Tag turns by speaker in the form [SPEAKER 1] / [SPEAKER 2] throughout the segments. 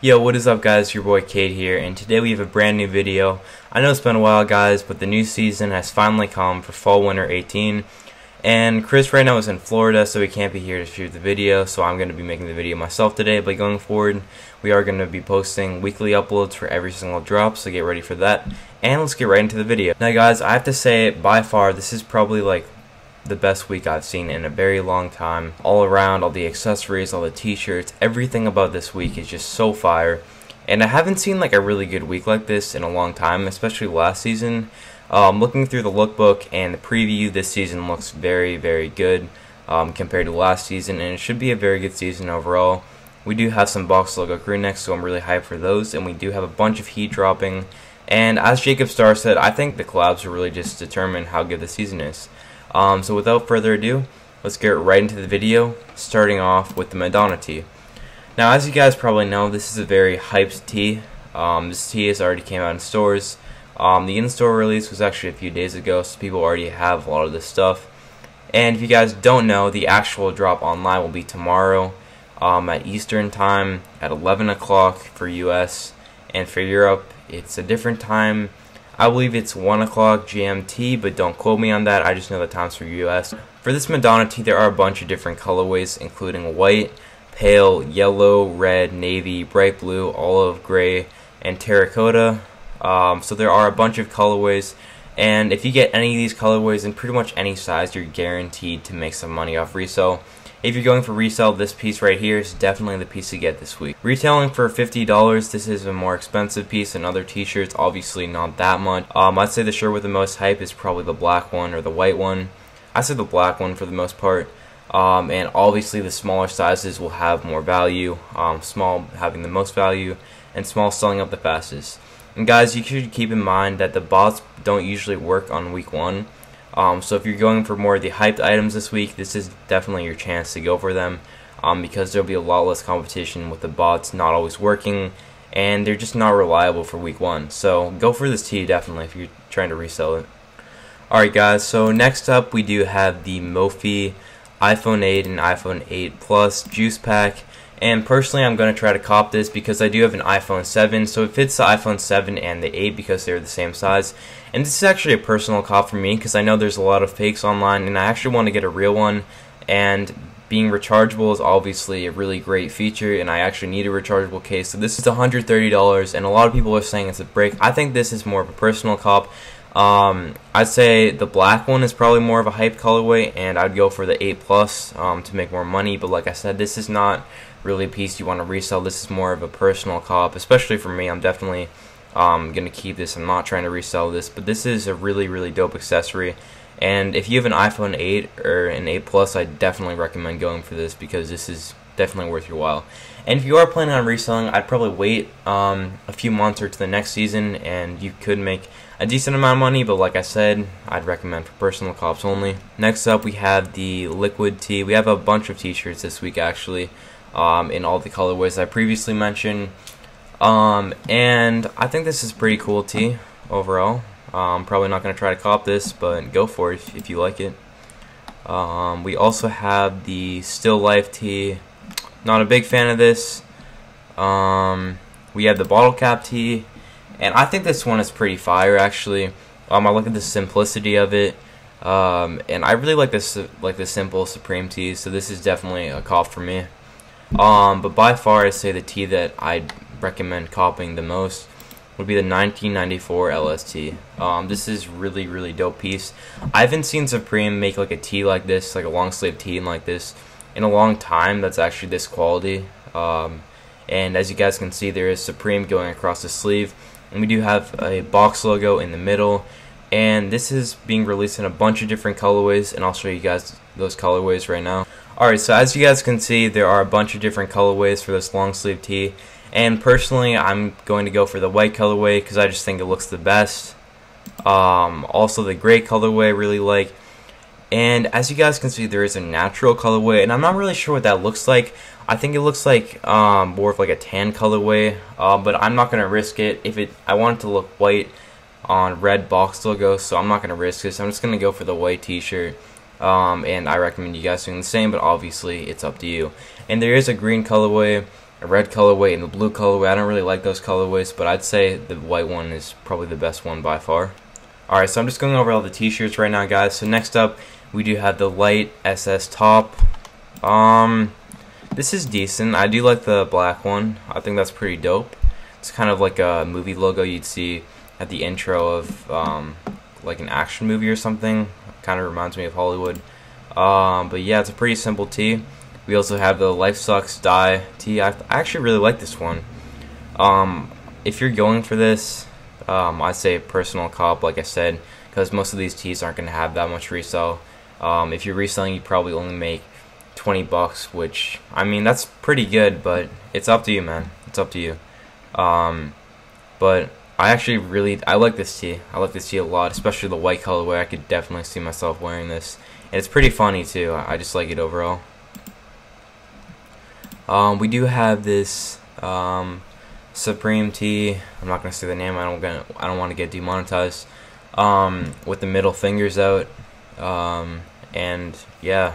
[SPEAKER 1] Yo, what is up guys, your boy Kate here, and today we have a brand new video. I know it's been a while guys, but the new season has finally come for Fall Winter 18, and Chris right now is in Florida, so he can't be here to shoot the video, so I'm going to be making the video myself today. But going forward, we are going to be posting weekly uploads for every single drop, so get ready for that, and let's get right into the video. Now guys, I have to say, by far, this is probably like the best week I've seen in a very long time. All around, all the accessories, all the t-shirts, everything about this week is just so fire. And I haven't seen like a really good week like this in a long time, especially last season. Looking through the lookbook and the preview, this season looks very, very good compared to last season, and it should be a very good season overall. We do have some box logo crew necks, so I'm really hyped for those, and we do have a bunch of heat dropping. And as Jacob Starr said, I think the collabs will really just determine how good the season is. So without further ado, let's get right into the video, starting off with the Madonna T. Now, as you guys probably know, this is a very hyped tee. This tee has already came out in stores. The in-store release was actually a few days ago, so people already have a lot of this stuff. And if you guys don't know, the actual drop online will be tomorrow at Eastern time at 11 o'clock for US, and for Europe, it's a different time. I believe it's 1 o'clock GMT, but don't quote me on that. I just know the times for US. For this Madonna T, there are a bunch of different colorways, including white, pale, yellow, red, navy, bright blue, olive, gray, and terracotta. So there are a bunch of colorways, and if you get any of these colorways in pretty much any size, you're guaranteed to make some money off resale. If you're going for resale, this piece right here is definitely the piece to get this week. Retailing for $50, this is a more expensive piece than other t-shirts, obviously not that much. I'd say the shirt with the most hype is probably the black one or the white one. I'd say the black one for the most part. And obviously the smaller sizes will have more value, small having the most value, and small selling up the fastest. And guys, you should keep in mind that the bots don't usually work on week 1. So if you're going for more of the hyped items this week, this is definitely your chance to go for them, because there'll be a lot less competition with the bots not always working, and they're just not reliable for week 1. So go for this tee definitely if you're trying to resell it. Alright guys, so next up we do have the Mophie iPhone 8 and iPhone 8 Plus juice pack. And personally, I'm going to try to cop this because I do have an iPhone 7, so it fits the iPhone 7 and the 8 because they're the same size. And this is actually a personal cop for me because I know there's a lot of fakes online, and I actually want to get a real one. And being rechargeable is obviously a really great feature, and I actually need a rechargeable case. So this is $130, and a lot of people are saying it's a break. I think this is more of a personal cop. I'd say the black one is probably more of a hype colorway, and I'd go for the 8 Plus to make more money. But like I said, this is not really a piece you want to resell. This is more of a personal cop, especially for me. I'm definitely gonna keep this. I'm not trying to resell this, but this is a really dope accessory. And if you have an iPhone 8 or an 8 Plus, I definitely recommend going for this because this is definitely worth your while. And if you are planning on reselling, I'd probably wait a few months or to the next season, and you could make a decent amount of money. But like I said, I'd recommend for personal cops only. Next up, we have the liquid tee. We have a bunch of t-shirts this week actually, in all the colorways I previously mentioned. And I think this is pretty cool tee overall. I'm probably not going to try to cop this, but go for it if you like it. We also have the Still Life tee. Not a big fan of this. We have the bottle cap tee, and I think this one is pretty fire actually. I look at the simplicity of it, and I really like this, the simple Supreme tee. So this is definitely a cop for me. But by far, I'd say the tee that I'd recommend copying the most would be the 1994 LST. This is really dope piece. I haven't seen Supreme make like a tee like this, like a long sleeve tee like this, in a long time that's actually this quality. And as you guys can see, there is Supreme going across the sleeve, and we do have a box logo in the middle. And this is being released in a bunch of different colorways, and I'll show you guys those colorways right now. Alright, so as you guys can see, there are a bunch of different colorways for this long sleeve tee, and personally I'm going to go for the white colorway because I just think it looks the best. Also the gray colorway I really like, and as you guys can see, there is a natural colorway, and I'm not really sure what that looks like. I think it looks like more of like a tan colorway, but I'm not going to risk it. I want it to look white on red box logo, so I'm not going to risk this. I'm just going to go for the white t-shirt. And I recommend you guys doing the same, but obviously it's up to you. And there is a green colorway, a red colorway and the blue colorway. I don't really like those colorways, but I'd say the white one is probably the best one by far. Alright, so I'm just going over all the t-shirts right now, guys. So next up, we do have the light SS top. This is decent. I do like the black one. I think that's pretty dope. It's kind of like a movie logo you'd see at the intro of like an action movie or something. Kind of reminds me of Hollywood. But yeah, it's a pretty simple tee. We also have the Life Sucks Die tee. I actually really like this one. If you're going for this, I'd say personal cop, like I said, because most of these tees aren't going to have that much resale. If you're reselling, you probably only make 20 bucks, which, I mean, that's pretty good, but it's up to you, man. It's up to you. But I like this tee. I like this tee a lot, especially the white colorway. I could definitely see myself wearing this. And it's pretty funny, too. I just like it overall. We do have this Supreme tee. I'm not gonna say the name. I don't want to get demonetized. With the middle fingers out. And yeah,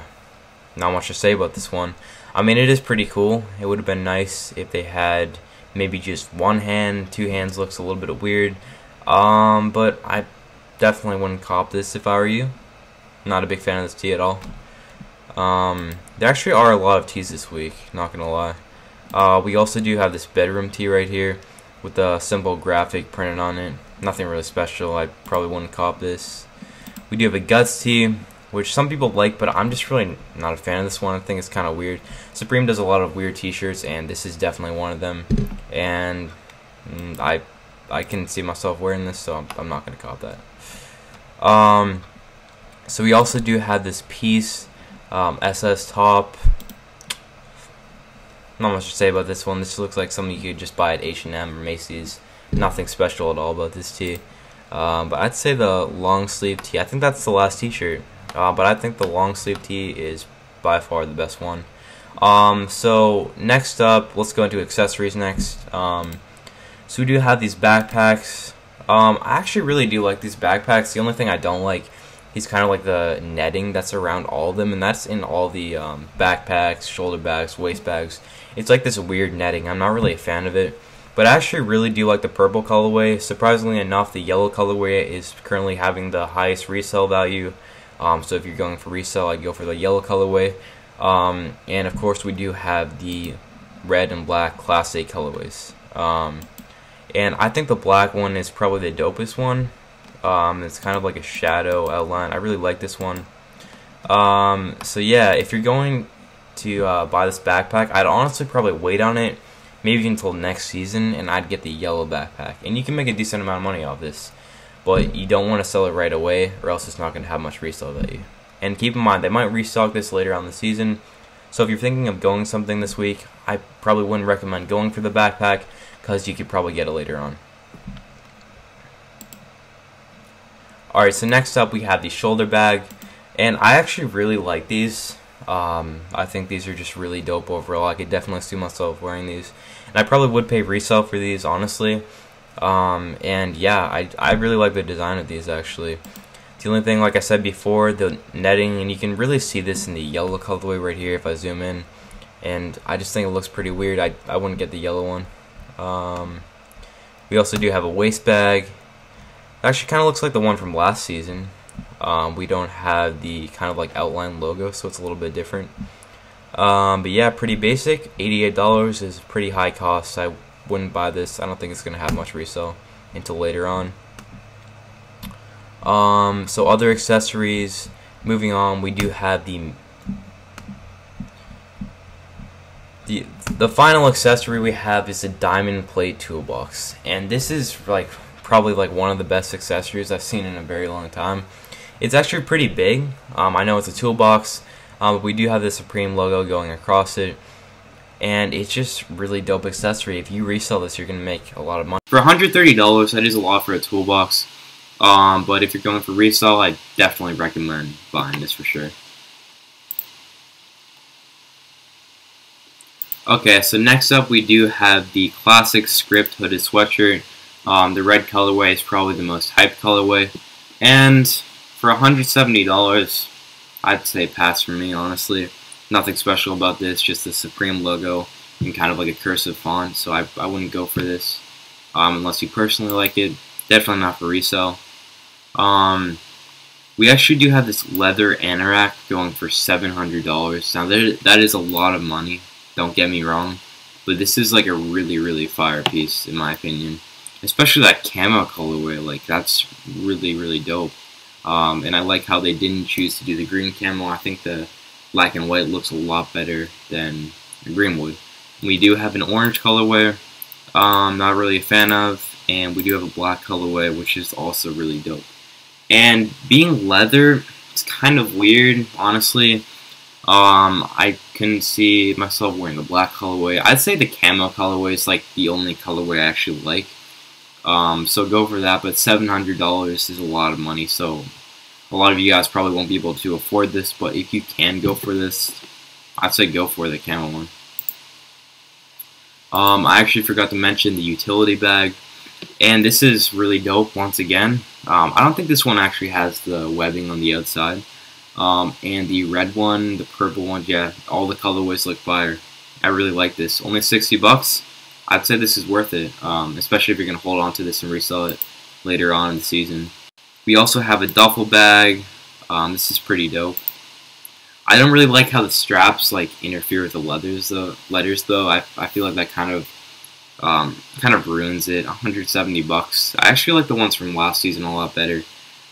[SPEAKER 1] not much to say about this one. I mean, it is pretty cool. It would have been nice if they had maybe just one hand. Two hands looks a little bit weird. But I definitely wouldn't cop this if I were you. Not a big fan of this tee at all. There actually are a lot of tees this week, not gonna lie. We also do have this bedroom tee right here with a simple graphic printed on it. Nothing really special. I probably wouldn't cop this. We do have a guts tee, which some people like, but I'm just really not a fan of this one. I think it's kind of weird. Supreme does a lot of weird t-shirts, and this is definitely one of them. And I can see myself wearing this, so I'm not gonna cop that. So we also do have this piece. SS top. Not much to say about this one. This looks like something you could just buy at H&M or Macy's. Nothing special at all about this tee. But I'd say the long sleeve tee. I think that's the last t-shirt. But I think the long sleeve tee is by far the best one. So next up, let's go into accessories next. So we do have these backpacks. I actually really do like these backpacks. The only thing I don't like is kind of like the netting that's around all of them, and that's in all the backpacks, shoulder bags, waist bags. It's like this weird netting. I'm not really a fan of it, but I actually really do like the purple colorway. Surprisingly enough, the yellow colorway is currently having the highest resale value. So if you're going for resale, I'd go for the yellow colorway. And of course, we do have the red and black Class A colorways. And I think the black one is probably the dopest one. It's kind of like a shadow outline. I really like this one. So yeah, if you're going to buy this backpack, I'd honestly probably wait on it, maybe until next season, and I'd get the yellow backpack. And you can make a decent amount of money off this, but you don't want to sell it right away, or else it's not going to have much resale value. And keep in mind, they might restock this later on in the season. So if you're thinking of going something this week, I probably wouldn't recommend going for the backpack, because you could probably get it later on. Alright, so next up we have the shoulder bag, and I actually really like these. I think these are just really dope overall. I could definitely see myself wearing these, and I probably would pay resale for these, honestly. And yeah, I really like the design of these actually. The only thing, like I said before, the netting, and you can really see this in the yellow colorway right here if I zoom in, and I just think it looks pretty weird. I wouldn't get the yellow one. We also do have a waist bag. Actually kind of looks like the one from last season. We don't have the kind of like outline logo, so it's a little bit different. But yeah, pretty basic. $88 is pretty high cost. I wouldn't buy this. I don't think it's going to have much resale until later on. So other accessories, moving on, we do have the final accessory we have is a diamond plate toolbox, and this is like probably like one of the best accessories I've seen in a very long time. It's actually pretty big. I know it's a toolbox, but we do have the Supreme logo going across it, and it's just really dope accessory. If you resell this, you're gonna make a lot of money. For $130, that is a lot for a toolbox. But if you're going for resale, I definitely recommend buying this for sure. Okay, so next up we do have the classic script hooded sweatshirt. The red colorway is probably the most hyped colorway, and for $170, I'd say pass for me, honestly. Nothing special about this, just the Supreme logo in kind of like a cursive font, so I wouldn't go for this unless you personally like it. Definitely not for resale. We actually do have this leather anorak going for $700. Now that is a lot of money, don't get me wrong, but this is like a really fire piece in my opinion. Especially that camo colorway, like that's really dope. And I like how they didn't choose to do the green camo. I think the black and white looks a lot better than the green would. We do have an orange colorway, not really a fan of, and we do have a black colorway, which is also really dope. And being leather, it's kind of weird, honestly. I couldn't see myself wearing the black colorway. I'd say the camo colorway is like the only colorway I actually like. So go for that, but $700 is a lot of money, so a lot of you guys probably won't be able to afford this, but if you can go for this, I'd say go for the camo one. I actually forgot to mention the utility bag, and this is really dope once again. I don't think this one actually has the webbing on the outside. And the red one, the purple one, yeah, all the colorways look fire. I really like this. Only 60 bucks. I'd say this is worth it, especially if you're going to hold on to this and resell it later on in the season. We also have a duffel bag. This is pretty dope. I don't really like how the straps like interfere with the letters though. I feel like that kind of ruins it. 170 bucks. I actually like the ones from last season a lot better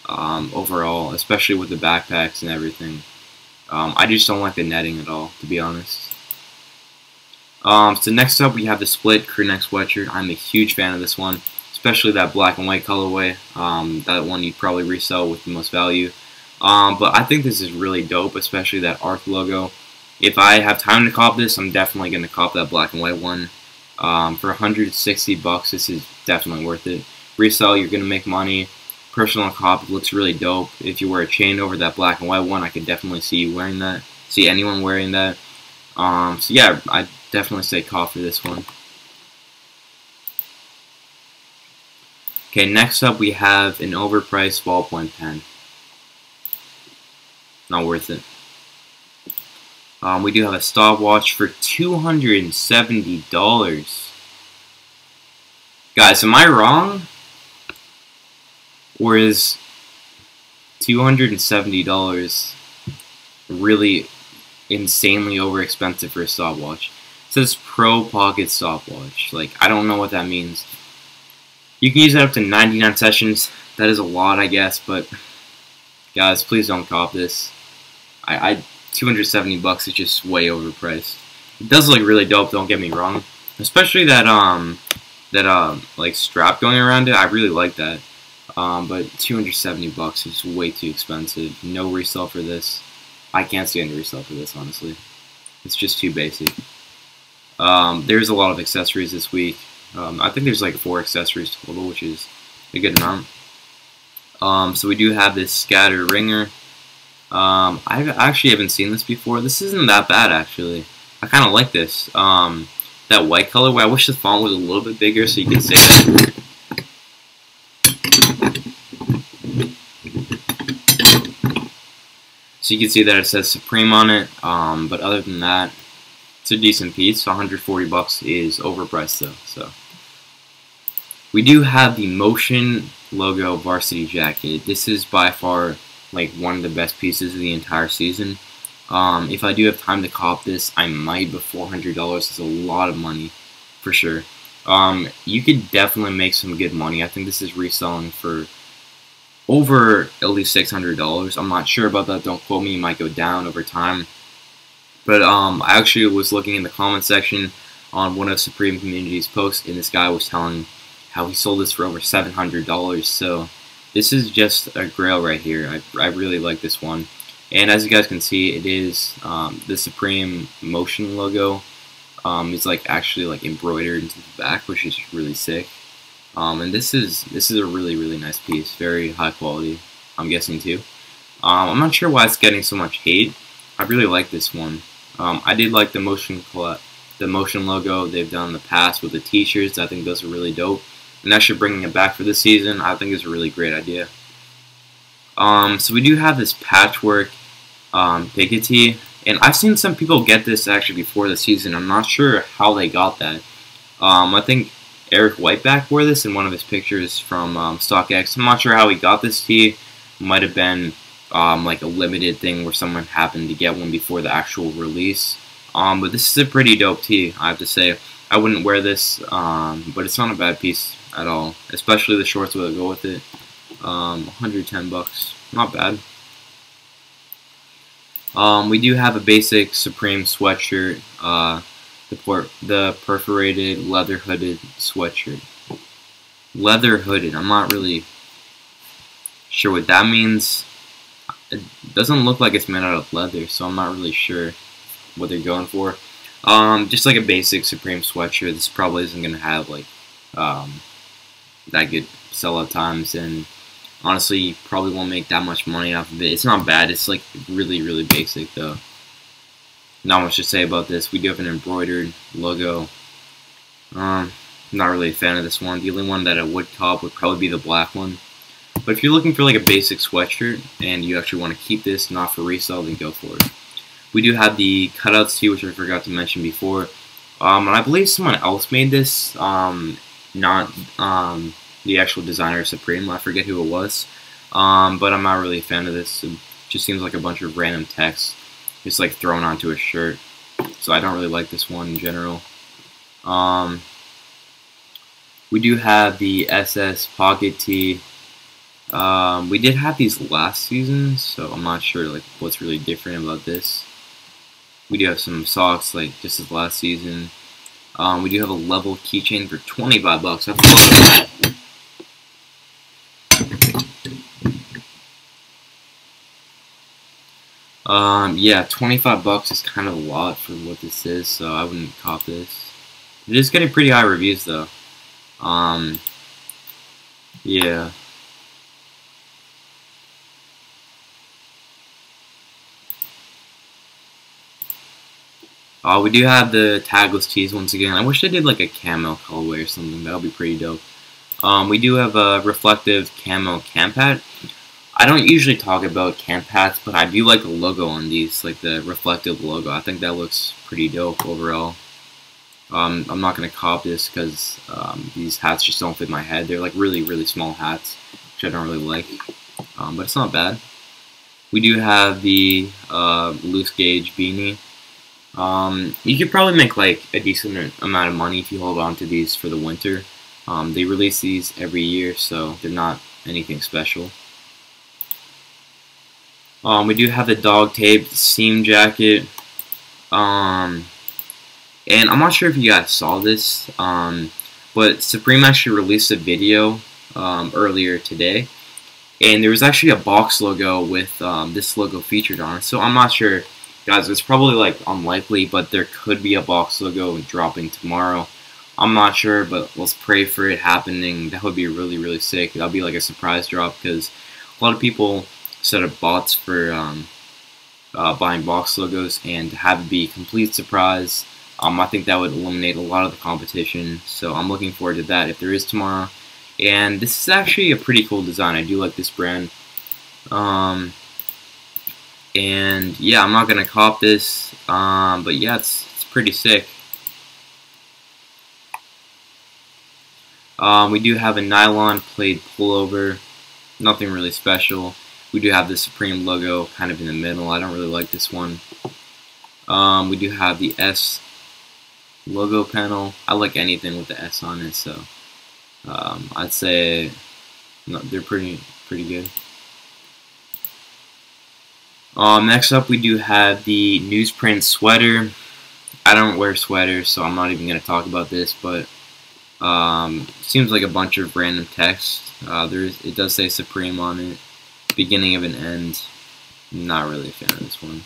[SPEAKER 1] overall, especially with the backpacks and everything. I just don't like the netting at all, to be honest. So next up we have the split crew neck sweatshirt. I'm a huge fan of this one, especially that black and white colorway. That one you'd probably resell with the most value. But I think this is really dope, especially that ARC logo. If I have time to cop this, I'm definitely going to cop that black and white one. For 160 bucks, this is definitely worth it. Resell, you're going to make money. Personal cop, it looks really dope. If you wear a chain over that black and white one, I could definitely see you wearing that. See anyone wearing that. So yeah, I definitely say cop for this one. Okay, next up we have an overpriced ballpoint pen. Not worth it. We do have a stopwatch for $270. Guys, am I wrong? Or is $270 really insanely over expensive for a stopwatch? It says Pro Pocket Stopwatch. Like, I don't know what that means. You can use it up to 99 sessions. That is a lot, I guess, but guys, please don't cop this. 270 bucks is just way overpriced. It does look really dope, don't get me wrong. Especially that like strap going around it. I really like that. But 270 bucks is way too expensive. No resale for this. I can't see any resale for this, honestly. It's just too basic. There's a lot of accessories this week. I think there's like 4 accessories total, which is a good amount. So we do have this scatter ringer. I actually haven't seen this before. This isn't that bad, actually. I kind of like this. That white colorway, I wish the font was a little bit bigger so you could say that. So you can see that it says Supreme on it, but other than that, it's a decent piece. 140 bucks is overpriced though. So we do have the Motion logo varsity jacket. This is by far like one of the best pieces of the entire season. If I do have time to cop this, I might, but $400 is a lot of money for sure. You could definitely make some good money. I think this is reselling for over at least $600. I'm not sure about that, don't quote me, it might go down over time. But I actually was looking in the comment section on one of Supreme Community's posts, and this guy was telling how he sold this for over $700. So this is just a grail right here. I really like this one. And as you guys can see, it is the Supreme Motion logo. It's like actually like embroidered into the back, which is really sick. And this is a really nice piece, very high quality, I'm guessing too. I'm not sure why it's getting so much hate. I really like this one. I did like the Motion logo they've done in the past with the t-shirts. I think those are really dope, and actually bringing it back for this season, I think is a really great idea. So we do have this patchwork Pickety. And I've seen some people get this actually before the season. I'm not sure how they got that. I think Eric Whiteback wore this in one of his pictures from StockX. I'm not sure how he got this tee. Might have been like a limited thing where someone happened to get one before the actual release. But this is a pretty dope tee, I have to say. I wouldn't wear this, but it's not a bad piece at all. Especially the shorts that go with it. 110 bucks, not bad. We do have a basic Supreme sweatshirt, the perforated leather hooded sweatshirt. Leather hooded, I'm not really sure what that means. It doesn't look like it's made out of leather, so I'm not really sure what they're going for. Just like a basic Supreme sweatshirt. This probably isn't going to have like that good sellout times, and honestly, you probably won't make that much money off of it. It's not bad. It's like really, really basic though. Not much to say about this. We do have an embroidered logo. Not really a fan of this one. The only one that I would cop would probably be the black one. But if you're looking for like a basic sweatshirt and you actually want to keep this, not for resale, then go for it. We do have the cutouts tee, which I forgot to mention before. And I believe someone else made this, not the actual designer of Supreme. I forget who it was. But I'm not really a fan of this. It just seems like a bunch of random text just like thrown onto a shirt. So I don't really like this one in general. We do have the SS Pocket Tee. We did have these last season, so I'm not sure like what's really different about this. We do have some socks like just as last season. We do have a level keychain for 25 bucks. I have to look at that. Yeah, 25 bucks is kind of a lot for what this is, so I wouldn't cop this. It is getting pretty high reviews though. Yeah. We do have the tagless tees once again. I wish they did like a camo colorway or something. That would be pretty dope. We do have a reflective camo camp hat. I don't usually talk about camp hats, but I do like the logo on these, like the reflective logo. I think that looks pretty dope overall. I'm not going to cop this because these hats just don't fit my head. They're like really, really small hats, which I don't really like. But it's not bad. We do have the loose gauge beanie. You could probably make like a decent amount of money if you hold on to these for the winter. They release these every year, so they're not anything special. We do have the dog tape seam jacket. And I'm not sure if you guys saw this, but Supreme actually released a video earlier today, and there was actually a box logo with this logo featured on it. So I'm not sure, guys. It's probably like unlikely, but there could be a box logo dropping tomorrow. I'm not sure, but let's pray for it happening. That would be really, really sick. That'll be like a surprise drop because a lot of people set up bots for buying box logos, and to have it be a complete surprise, I think that would eliminate a lot of the competition. So I'm looking forward to that if there is tomorrow. And this is actually a pretty cool design. I do like this brand. And yeah, I'm not gonna cop this, but yeah, it's pretty sick. We do have a nylon plaid pullover. Nothing really special. We do have the Supreme logo kind of in the middle. I don't really like this one. We do have the S logo panel. I like anything with the S on it, so I'd say no, they're pretty good. Next up, we do have the newsprint sweater. I don't wear sweaters, so I'm not even going to talk about this, but seems like a bunch of random text. It does say Supreme on it. Beginning of an end. Not really a fan of this one.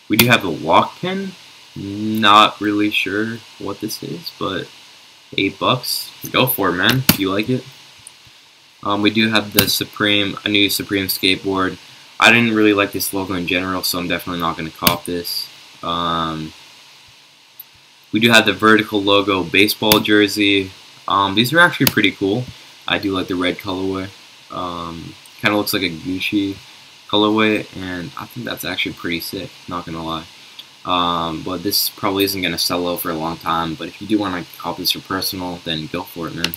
[SPEAKER 1] We do have the walk pin. Not really sure what this is, but $8. Go for it, man, if you like it. We do have the a new Supreme skateboard. I didn't really like this logo in general, so I'm definitely not going to cop this. We do have the vertical logo baseball jersey. These are actually pretty cool. I do like the red colorway. Kind of looks like a Gucci
[SPEAKER 2] colorway, and I think that's actually pretty sick, not gonna lie. But this probably isn't gonna sell out for a long time, but if you do want to cop this for personal, then go for it, man.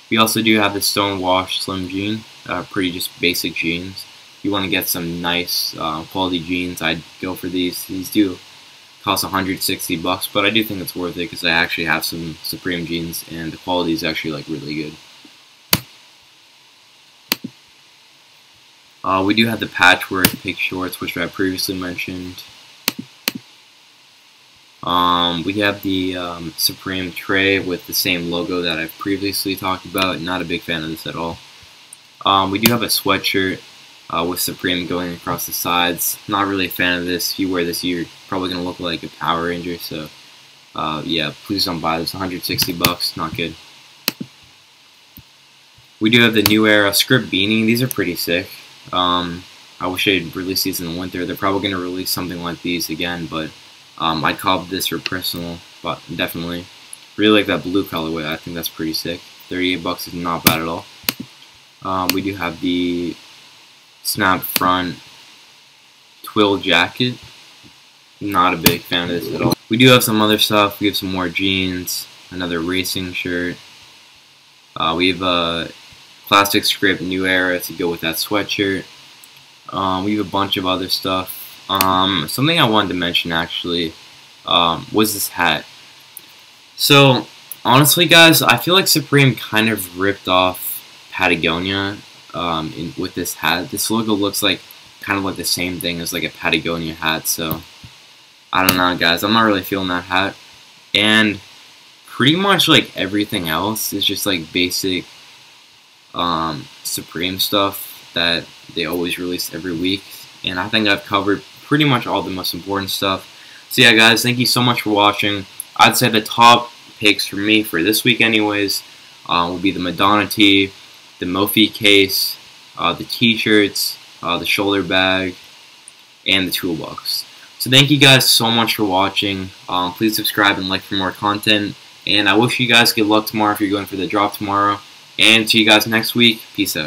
[SPEAKER 2] We also do have the Stonewash Slim Jean, pretty just basic jeans. If you want to get some nice quality jeans, I'd go for these. These do cost $160, but I do think it's worth it because I actually have some Supreme jeans and the quality is actually like really good. We do have the patchwork pig shorts, which I previously mentioned. We have the Supreme tray with the same logo that I've previously talked about. Not a big fan of this at all. We do have a sweatshirt with Supreme going across the sides. Not really a fan of this. If you wear this, you're probably going to look like a Power Ranger. So, yeah, please don't buy this. $160, not good. We do have the New Era script beanie. These are pretty sick. I wish they'd release these in the winter. They're probably going to release something like these again, but I'd cop this for personal, but definitely. Really like that blue colorway. I think that's pretty sick. $38 is not bad at all. We do have the snap front twill jacket. Not a big fan of this at all. We do have some other stuff. We have some more jeans, another racing shirt. We have a plastic script New Era to go with that sweatshirt. We have a bunch of other stuff. Something I wanted to mention actually was this hat. So honestly, guys, I feel like Supreme kind of ripped off Patagonia with this hat. This logo looks like kind of like the same thing as like a Patagonia hat. So I don't know, guys. I'm not really feeling that hat. And pretty much like everything else is just like basic Supreme stuff that they always release every week. And I think I've covered pretty much all the most important stuff. So yeah, guys, thank you so much for watching. I'd say the top picks for me for this week anyways will be the Madonna T, the Mophie case, the t-shirts, the shoulder bag, and the toolbox. So thank you guys so much for watching. Please subscribe and like for more content. And I wish you guys good luck tomorrow if you're going for the drop tomorrow. And see you guys next week. Peace out.